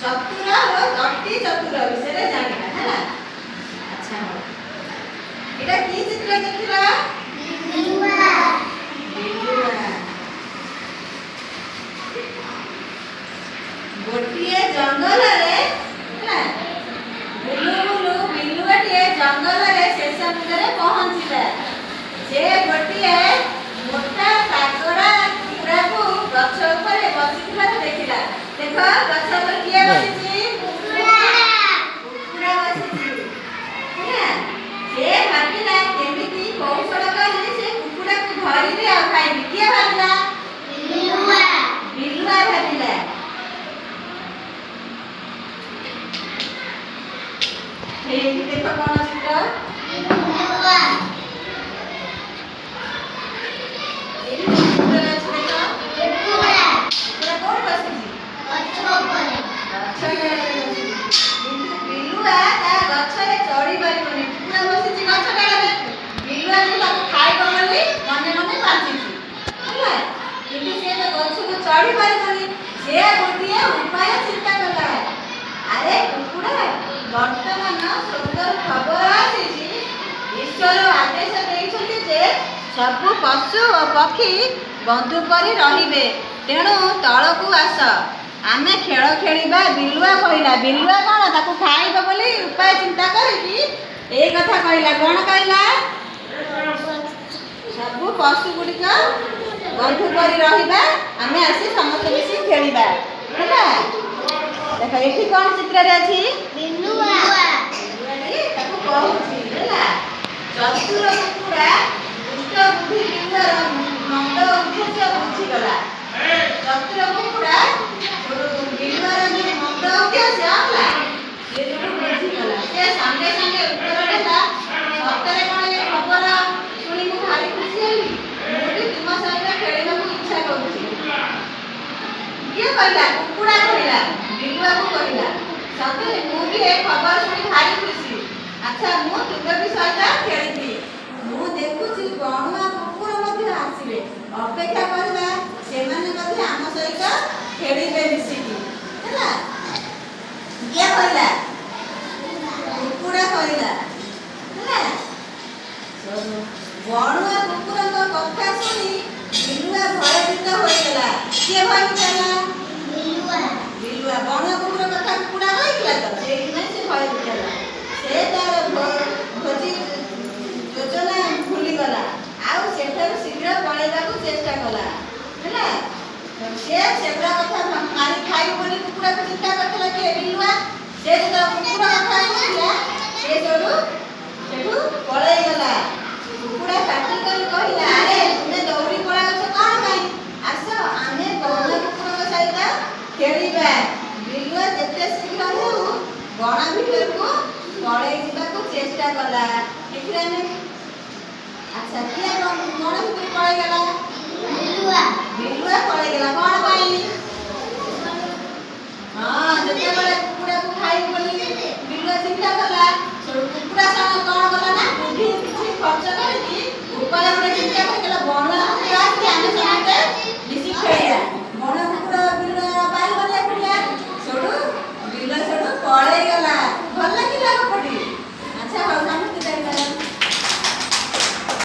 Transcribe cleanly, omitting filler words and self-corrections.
ଚତୁର ଅତି ଚତୁର ବିଷୟରେ ଜାଣିବା ହେଲା। ଆଚ୍ଛା ହଉ, ଏଇଟା କି ଚିତ୍ର ଦେଖିଲା? ବିଲୁଆ। ଗୋଟିଏ ଜଙ୍ଗଲରେ ହେଲା ବୁଲୁ ବୁଲୁ ବିଲୁଆଟିଏ ଜଙ୍ଗଲରେ ଶେଷ ମୁଣ୍ଡରେ ପହଞ୍ଚିଲା। ସେ ଗୋଟିଏ ମୋଟା କାକଡ଼ା କୁକୁଡ଼ାକୁ ଗଛ ଉପରେ ବସିଥିବାର ଦେଖିଲା। ଦେଖ ଗଛ ଉପରେ କିଏ ବସିଛି? କୁକୁଡ଼ା ବସିଛି ହେଲା। ସେ ଭାବିଲା କେମିତି କୌଶଳ କରି ସେ କୁକୁଡ଼ାକୁ ଧରିବି ଆଉ ଖାଇବି। କିଏ ଭାବିଲା? ବିଲୁଆ ଭାବିଲା। ଏଇଠି ଦେଖ କଣ ଚିତ୍ର? ଚढ़ी ପାରିବନି। ସେ ଗୋଟିଏ ଉପାୟ ଚିନ୍ତା କଲା। ଆରେ କୁକୁଡ଼ା, ବର୍ତ୍ତମାନ ସ୍ୱର୍ଗରୁ ଖବର ଆସିଛି, ଈଶ୍ୱର ଆଦେଶ ଦେଇଛନ୍ତି ଯେ ସବୁ ପଶୁ ଓ ପକ୍ଷୀ ବନ୍ଧୁ ପରି ରହିବେ। ତେଣୁ ତଳକୁ ଆସ, ଆମେ ଖେଳ ଖେଳିବା। ବିଲୁଆ କହିଲା। ବିଲୁଆ କ'ଣ ତାକୁ ଖାଇବ ବୋଲି ଉପାୟ ଚିନ୍ତା କରିକି ଏଇ କଥା କହିଲା। କ'ଣ କହିଲା? ସବୁ ପଶୁ ଗୁଡ଼ିକ ବନ୍ଧୁ ପରି ରହିବା, ଆମେ ଆସି ସମସ୍ତେ ମିଶି ଖେଳିବା ହେଲା। ଦେଖ ଏଠି କ'ଣ ଚିତ୍ରରେ ଅଛି? ବିଲୁଆଟି ତାକୁ କହୁଛି ହେଲା। ଚତୁର କୁକୁଡ଼ା ଦୁଷ୍ଟ ବୁଦ୍ଧି ବିଲୁଆର ମନ୍ଦ ଉଦ୍ଦେଶ୍ୟ ବୁଝିଗଲା। ଚତୁର କୁକୁଡ଼ା ବିଲୁଆର ଯୋଉ ମନ୍ଦ ଉଦ୍ଦେଶ୍ୟ ହେଲା ସେ ଯୋଉ ବୁଝିଗଲା, ସେ ସାଙ୍ଗେ ସାଙ୍ଗେ ଉତ୍ତର ଦେଲା, ସତରେ କ'ଣ ଏ ଖବର ଶୁଣି ମୁଁ ଭାରି ଖୁସି ହେଲି। ମୁଁ ବି ତୁମ ସହିତ ଖେଳିବାକୁ ଇଚ୍ଛା କରୁଛି। କିଏ କହିଲା? କୁକୁଡ଼ା କହିଲା। ବିଲୁଆକୁ କହିଲା, ସତରେ ମୁଁ ବି ଏ ଖବର ଶୁଣି ଭାରି ଖୁସି। ଆଚ୍ଛା, ମୁଁ ତୁମ ବି ସହିତ ଖେଳିବି। ମୁଁ ଦେଖୁଛି ବଣୁଆ କୁକୁର ମଧ୍ୟ ଆସିବେ। ଅପେକ୍ଷା କରିବା, ସେମାନେ ମଧ୍ୟ ଆମ ସହିତ ଖେଳିବେ ମିଶିକି ହେଲା। କିଏ କହିଲା? କୁକୁଡ଼ା କହିଲା ହେଲା। ବଣୁଆ କୁକୁରଙ୍କ କଥା ଶୁଣି ବିଲୁଆ ଭୟଭୀତ ହୋଇଗଲା। କିଏ ଭୟଭୀତ ହେଲା? ବିଲୁଆ। ବଣୁଆ କୁକୁର କଥା କୁକୁଡ଼ା କହିଥିଲା ତ, ସେଇଥିପାଇଁ ସେ ଭୟଭୀତ ହେଲା। ସେ ତାର ଭୋଜି ଯୋଜନା ଭୁଲିଗଲା, ଆଉ ସେଠାରୁ ଶୀଘ୍ର ପଳେଇବାକୁ ଚେଷ୍ଟା କଲା ହେଲା। ସେ ସେଗୁଡ଼ା କଥା ମାରି ଖାଇବ ବୋଲି କୁକୁଡ଼ାକୁ ଚିନ୍ତା କରିଥିଲା। କିଏ? ବିଲୁଆ। ସେ ଯେତେବେଳେ କୁକୁଡ଼ା କଥା ଶୁଣିଲା, ସେ ସେଠୁ ପଳେଇଗଲା। କୁକୁଡ଼ା ପାଟି କରି କହିଲା, ଆରେ ତୁମେ ଦୌଡ଼ି ପଳାଉଛ କ'ଣ ପାଇଁ? ଆସ, ଆମେ ବଣୁଆ କୁକୁରଙ୍କ ସହିତ ଖେଳିବା। ବିଲୁଆ ଯେତେ ଶୀଘ୍ର ହେଉ ବଣ ଭିତରକୁ ପଳେଇ ଯିବାକୁ ଚେଷ୍ଟା କଲା। ଦେଖିଲେ ଆମେ। ଆଚ୍ଛା, କିଏ ବଣ ଭିତରକୁ ପଳେଇଗଲା? ବିଲୁଆ ପଳେଇଗଲା। କ'ଣ ପାଇଁ? ହଁ, ଯେତେବେଳେ କୁକୁଡ଼ାକୁ ଖାଇବ ବୋଲି ବିଲୁଆ ଚିନ୍ତା କଲା, କୁକୁଡ଼ା କ'ଣ କଲା ନା ବୁଦ୍ଧି କିଛି ଖର୍ଚ୍ଚ କରି